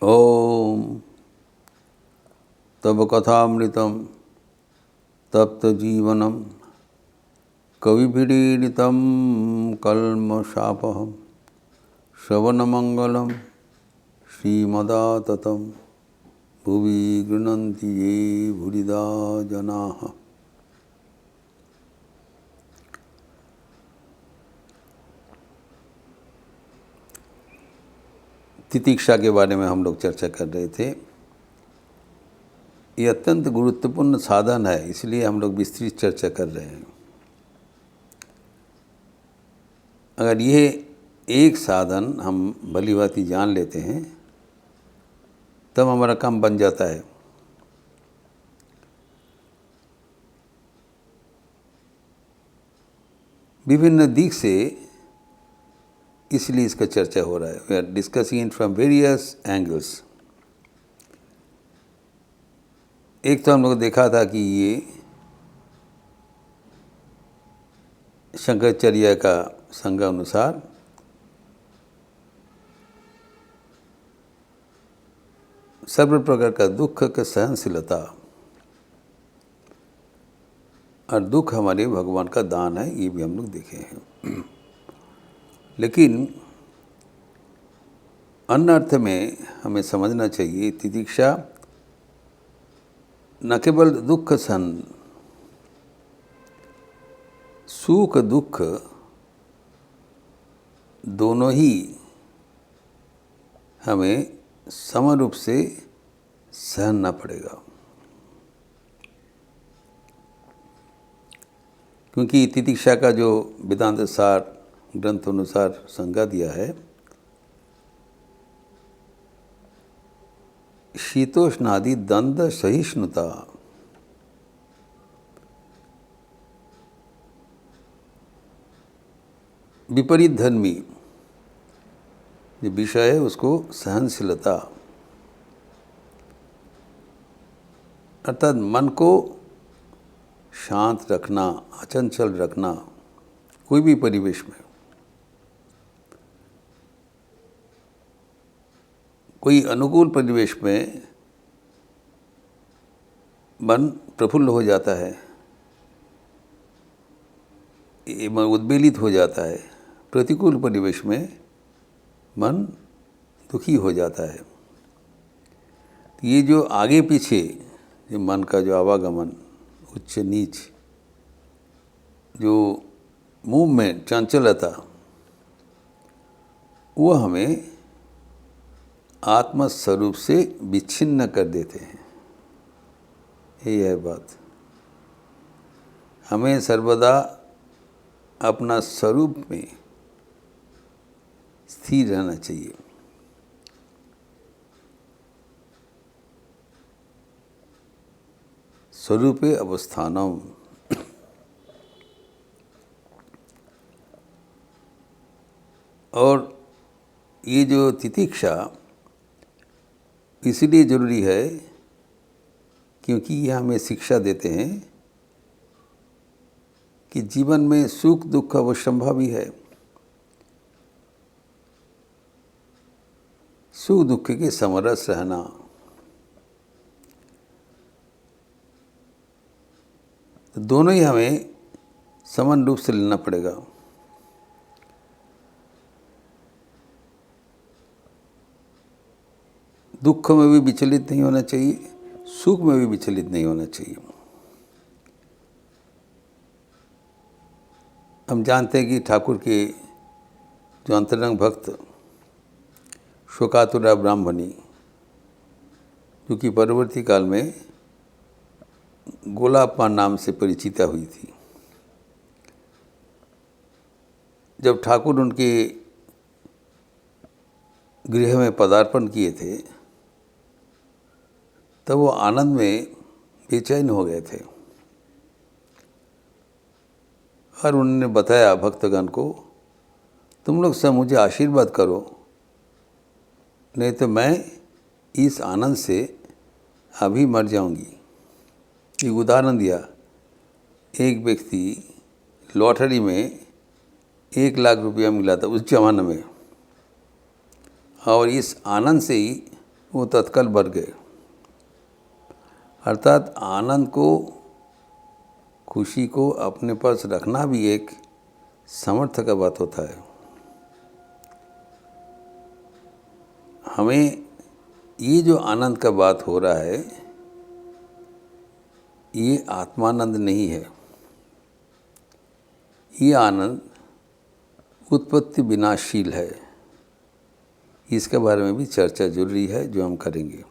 ओम तब कथामृतम तप्त जीवनम कविभिरीडितं कल्मषापहं श्रवणमंगलम श्रीमदाततं भुवि गृह्णन्ति ये भूरिदा जनाः। तितिक्षा के बारे में हम लोग चर्चा कर रहे थे। ये अत्यंत गुरुत्वपूर्ण साधन है, इसलिए हम लोग विस्तृत चर्चा कर रहे हैं। अगर ये एक साधन हम भलीभांति जान लेते हैं तब हमारा काम बन जाता है। विभिन्न दिख से इसलिए इसका चर्चा हो रहा है। We are discussing it from various angles. एक तो हम लोग देखा था कि ये शंकराचार्य का संज्ञा अनुसार सर्व प्रकार का दुख का सहनशीलता और दुख हमारे भगवान का दान है, ये भी हम लोग देखे हैं। लेकिन अन्य अर्थ में हमें समझना चाहिए तितिक्षा न केवल दुख सहन, सुख दुख दोनों ही हमें समान रूप से सहना पड़ेगा, क्योंकि तितिक्षा का जो वेदांत सार ग्रंथ अनुसार संज्ञा दिया है, शीतोष्णादि द्वंद्व सहिष्णुता, विपरीत धर्मी जो विषय है उसको सहनशीलता, अर्थात मन को शांत रखना, अचंचल रखना कोई भी परिवेश में। कोई अनुकूल परिवेश में मन प्रफुल्ल हो जाता है, मन उद्वेलित हो जाता है। प्रतिकूल परिवेश में मन दुखी हो जाता है। ये जो आगे पीछे जो मन का जो आवागमन, उच्च नीच, जो मूवमेंट, चंचलता, वो हमें आत्मस्वरूप से विच्छिन्न कर देते हैं। यही है बात। हमें सर्वदा अपना स्वरूप में स्थिर रहना चाहिए। स्वरूपे अवस्थानम। और ये जो तितिक्षा इसलिए ज़रूरी है क्योंकि ये हमें शिक्षा देते हैं कि जीवन में सुख दुख अवश्यंभावी है। सुख दुख के समरस रहना, तो दोनों ही हमें समान रूप से लेना पड़ेगा। दुख में भी विचलित नहीं होना चाहिए, सुख में भी विचलित नहीं होना चाहिए। हम जानते हैं कि ठाकुर के जो अंतरंग भक्त शोकातुरा ब्राह्मणी, जो कि परवर्ती काल में गोलाप्पा नाम से परिचिता हुई थी, जब ठाकुर उनके गृह में पदार्पण किए थे तब वो आनंद में बेचैन हो गए थे और उन्होंने बताया भक्तगण को, तुम लोग सब मुझे आशीर्वाद करो, नहीं तो मैं इस आनंद से अभी मर जाऊंगी। एक उदाहरण दिया, एक व्यक्ति लॉटरी में 1 लाख रुपया मिला था उस जमाने में, और इस आनंद से ही वो तत्काल बढ़ गए। अर्थात आनंद को, खुशी को अपने पास रखना भी एक सामर्थ्य का बात होता है। हमें ये जो आनंद का बात हो रहा है, ये आत्मानंद नहीं है। ये आनंद उत्पत्ति विनाशील है। इसके बारे में भी चर्चा जरूरी है, जो हम करेंगे।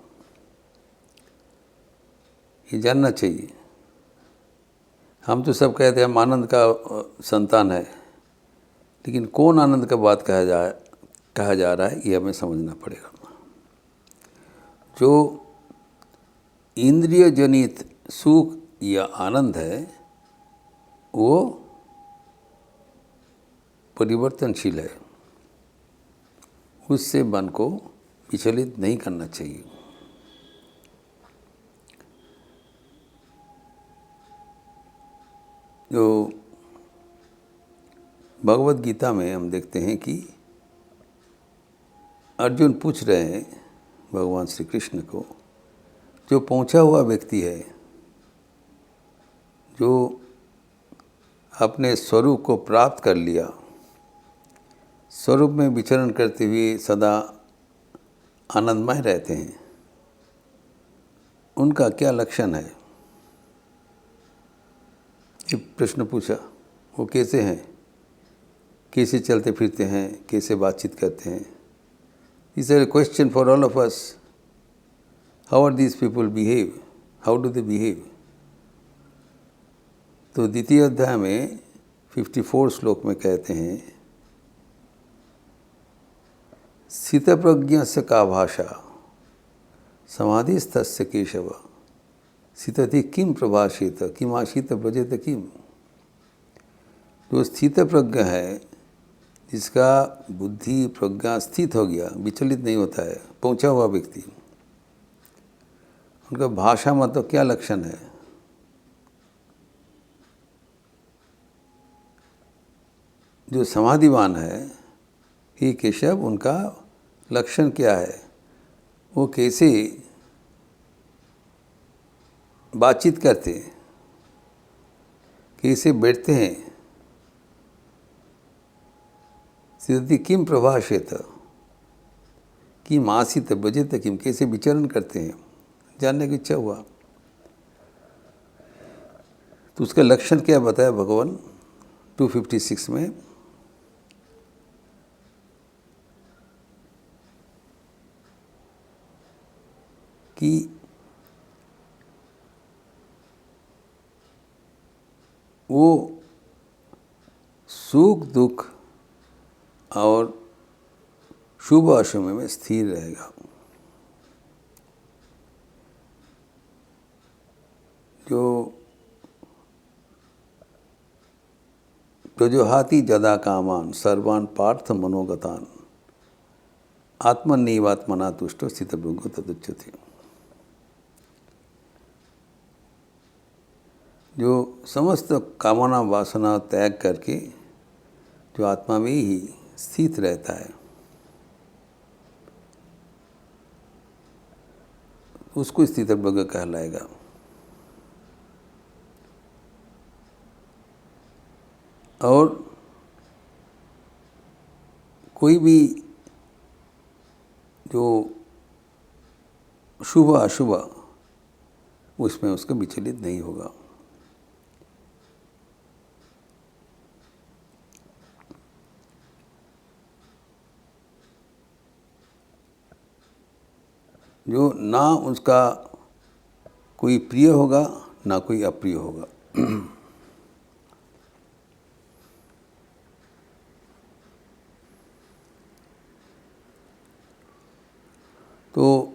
ये जानना चाहिए। हम तो सब कहते हैं हम आनंद का संतान है, लेकिन कौन आनंद का बात कहा जा रहा है, ये हमें समझना पड़ेगा। जो इंद्रिय जनित सुख या आनंद है, वो परिवर्तनशील है। उससे मन को विचलित नहीं करना चाहिए। जो भगवत गीता में हम देखते हैं कि अर्जुन पूछ रहे हैं भगवान श्री कृष्ण को, जो पहुंचा हुआ व्यक्ति है, जो अपने स्वरूप को प्राप्त कर लिया, स्वरूप में विचरण करते हुए सदा आनंदमय रहते हैं, उनका क्या लक्षण है? ये प्रश्न पूछा। वो कैसे हैं, कैसे चलते फिरते हैं, कैसे बातचीत करते हैं? This are a question for all of us. How are these people behave, how do they behave? तो द्वितीय अध्याय में 54 श्लोक में कहते हैं, स्थितप्रज्ञस्य का भाषा समाधिस्थस्य केशव स्थितति किम प्रभाषेत किम आशीत ब्रजेत किम। जो स्थित प्रज्ञ है, जिसका बुद्धि प्रज्ञा स्थित हो गया, विचलित नहीं होता है, पहुंचा हुआ व्यक्ति, उनका भाषा मतलब क्या लक्षण है? जो समाधिवान है, हे केशव, उनका लक्षण क्या है? वो कैसे बातचीत करते हैं, कैसे बैठते हैं? स्थिति किम प्रभाषेत किम आसीत ब्रजेत किम, कैसे विचरण करते हैं, जानने की इच्छा हुआ। तो उसका लक्षण क्या बताया भगवान 256 में? कि वो सुख दुख और शुभ अशुभ में स्थिर रहेगा। जो हाथी जदा कामान सर्वान पार्थ मनोगतान आत्मनिवात्मना तुष्टो स्थित भृगु तदुच्यते। जो समस्त कामना वासना त्याग करके जो आत्मा में ही स्थित रहता है, उसको स्थित भृगु कहलाएगा। और कोई भी जो शुभ अशुभ, उसमें उसका विचलित नहीं होगा। जो ना उसका कोई प्रिय होगा, ना कोई अप्रिय होगा। तो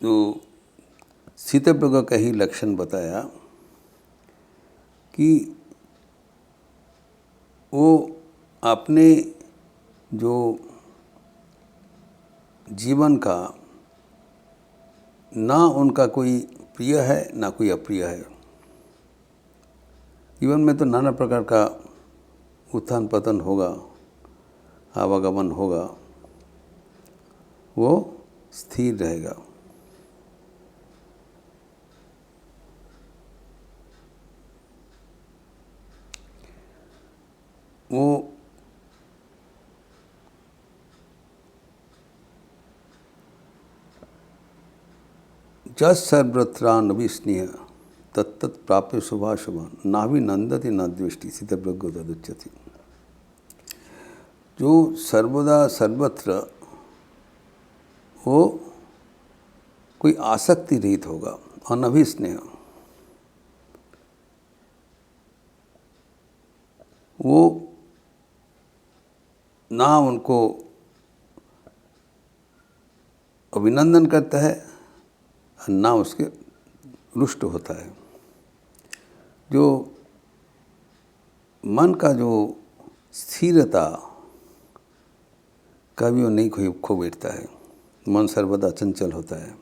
जो स्थितप्रज्ञ का ही लक्षण बताया कि वो अपने जो जीवन का ना उनका कोई प्रिय है, ना कोई अप्रिय है। जीवन में तो नाना प्रकार का उत्थान पतन होगा, आवागमन होगा वो स्थिर रहेगा। वो जस सर्वत्रानभिस्नेह तत्तत् प्राप्य शुभाशुभा नाभि नंदति न द्वेष्टि स्थितप्रज्ञो तदुच्यते। जो सर्वदा सर्वत्र वो कोई आसक्ति रहित होगा, अनभिस्नेह, वो ना उनको अभिनंदन करता है और ना उसके रुष्ट होता है। जो मन का जो स्थिरता कभी वो नहीं खो बैठता है, मन सर्वदा चंचल होता है,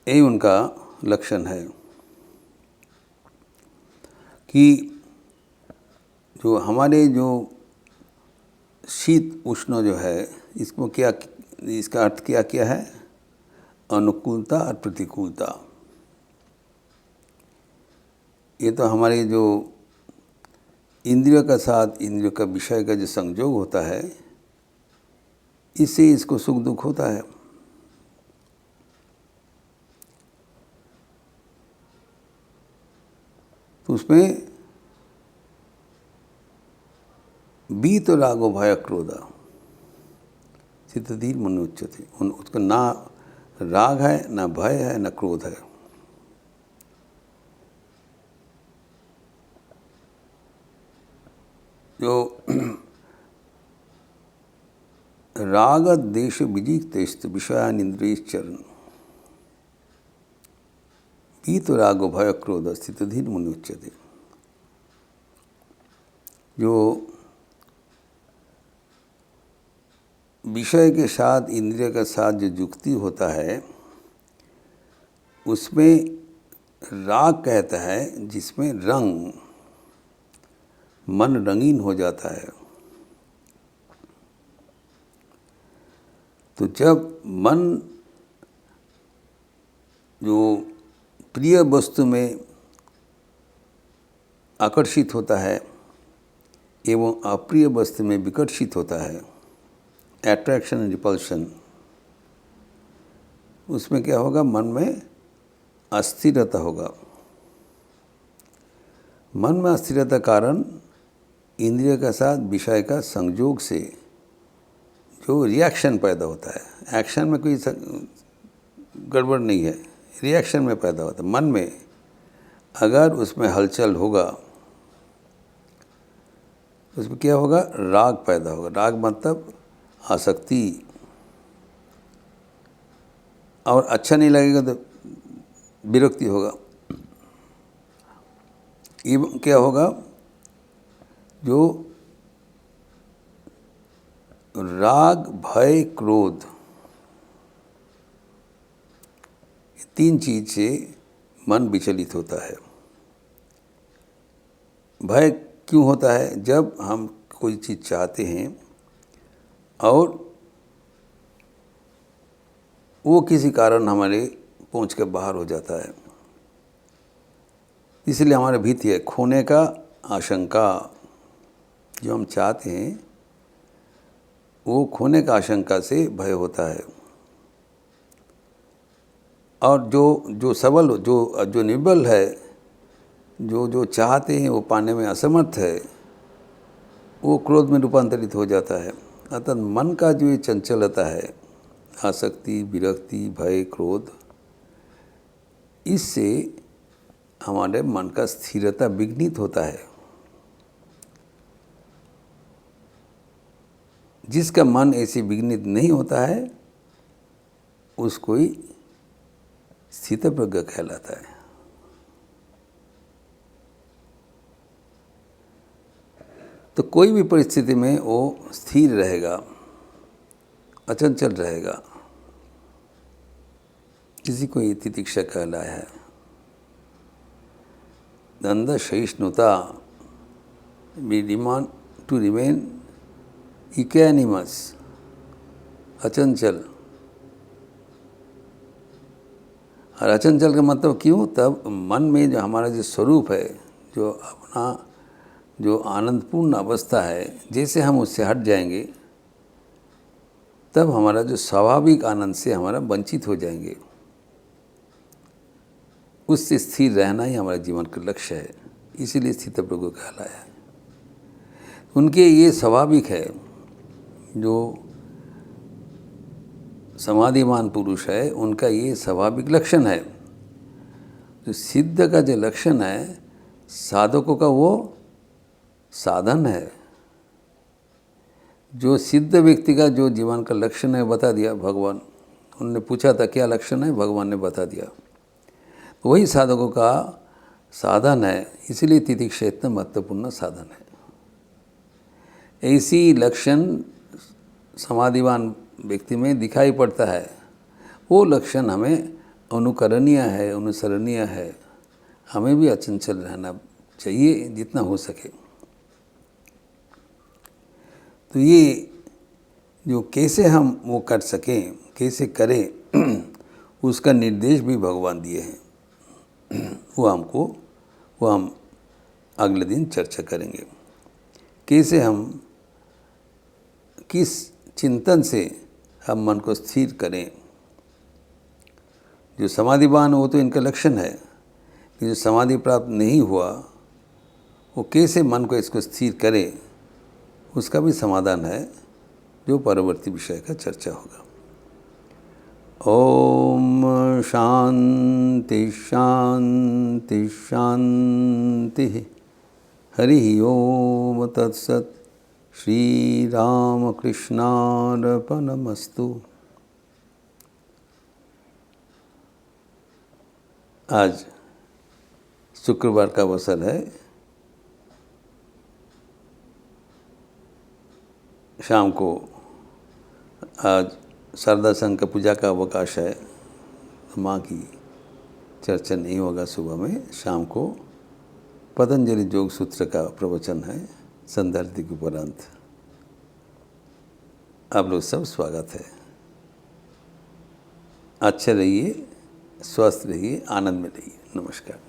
यही उनका लक्षण है। कि जो हमारे जो शीत उष्ण जो है, इसको क्या, इसका अर्थ क्या क्या है? अनुकूलता और प्रतिकूलता। ये तो हमारे जो इंद्रियों का साथ इंद्रियों का विषय का जो संयोग होता है, इससे इसको सुख दुख होता है। तो उसमें बीत रागो भय क्रोधा चित्तधीर मनुच्यते, उसका ना राग है, ना भय है, ना क्रोध है। जो राग देश विजितेस्त विषयान इंद्रियश्चरण बीत रागो भय क्रोध स्थितधीर मनुच्यते। जो विषय के साथ इंद्रिय के साथ जो युक्ति होता है, उसमें राग कहता है जिसमें रंग, मन रंगीन हो जाता है। तो जब मन जो प्रिय वस्तु में आकर्षित होता है एवं अप्रिय वस्तु में विकर्षित होता है, एट्रैक्शन एंड रिपल्शन, उसमें क्या होगा? मन में अस्थिरता होगा। मन में अस्थिरता कारण इंद्रिय के साथ विषय का संयोग से जो रिएक्शन पैदा होता है, एक्शन में कोई गड़बड़ नहीं है, रिएक्शन में पैदा होता है। मन में अगर उसमें हलचल होगा, उसमें क्या होगा? राग पैदा होगा। राग मतलब आसक्ति, और अच्छा नहीं लगेगा तो विरक्ति होगा। ये क्या होगा? जो राग भय क्रोध, तीन चीज से मन विचलित होता है। भय क्यों होता है? जब हम कोई चीज़ चाहते हैं और वो किसी कारण हमारे पहुंच के बाहर हो जाता है, इसलिए हमारे भीतर है खोने का आशंका। जो हम चाहते हैं वो खोने का आशंका से भय होता है। और जो सबल, जो निर्बल है, जो चाहते हैं वो पाने में असमर्थ है, वो क्रोध में रूपांतरित हो जाता है। अतः मन का जो ये चंचलता है, आसक्ति, विरक्ति, भय, क्रोध, इससे हमारे मन का स्थिरता विघ्नित होता है। जिसका मन ऐसे विघ्नित नहीं होता है उसको ही स्थितप्रज्ञ कहलाता है। तो कोई भी परिस्थिति में वो स्थिर रहेगा, अचंचल रहेगा। किसी को ये तितिक्षा कहलाया है। दंड सहिष्णुता, we demand to remain इक्वैनिमस, अचंचल। और अचंचल का मतलब क्यों? तब मन में जो हमारा जो स्वरूप है, जो अपना जो आनंदपूर्ण अवस्था है, जैसे हम उससे हट जाएंगे तब हमारा जो स्वाभाविक आनंद से हमारा वंचित हो जाएंगे। उससे स्थिर रहना ही हमारे जीवन का लक्ष्य है, इसीलिए स्थितप्रज्ञ कहलाया है। उनके ये स्वाभाविक है, जो समाधिमान पुरुष है उनका ये स्वाभाविक लक्षण है। जो सिद्ध का जो लक्षण है साधकों का, वो साधन है। जो सिद्ध व्यक्ति का जो जीवन का लक्षण है बता दिया भगवान। उन्होंने पूछा था क्या लक्षण है, भगवान ने बता दिया। तो वही साधकों का साधन है, इसलिए तितिक्षा इतना महत्वपूर्ण साधन है। ऐसी लक्षण समाधिवान व्यक्ति में दिखाई पड़ता है। वो लक्षण हमें अनुकरणीय है, अनुसरणीय है। हमें भी अचंचल रहना चाहिए जितना हो सके। तो ये जो कैसे हम वो कर सकें, कैसे करें, उसका निर्देश भी भगवान दिए हैं। वो हम अगले दिन चर्चा करेंगे। कैसे हम किस चिंतन से हम मन को स्थिर करें। जो समाधिवान हो तो इनका लक्षण है, जो समाधि प्राप्त नहीं हुआ वो कैसे मन को इसको स्थिर करे, उसका भी समाधान है, जो परवर्ती विषय का चर्चा होगा। ओम शांति शांति शांति। हरि ओम तत्सत। श्री राम कृष्णार्पणमस्तु। आज शुक्रवार का अवसर है। शाम को आज शारदा संघ का पूजा का अवकाश है, तो माँ की चर्चा नहीं होगा सुबह में। शाम को पतंजलि योग सूत्र का प्रवचन है संध्याआरती के उपरांत। आप लोग सब स्वागत है। अच्छे रहिए, स्वस्थ रहिए, आनंद में रहिए। नमस्कार।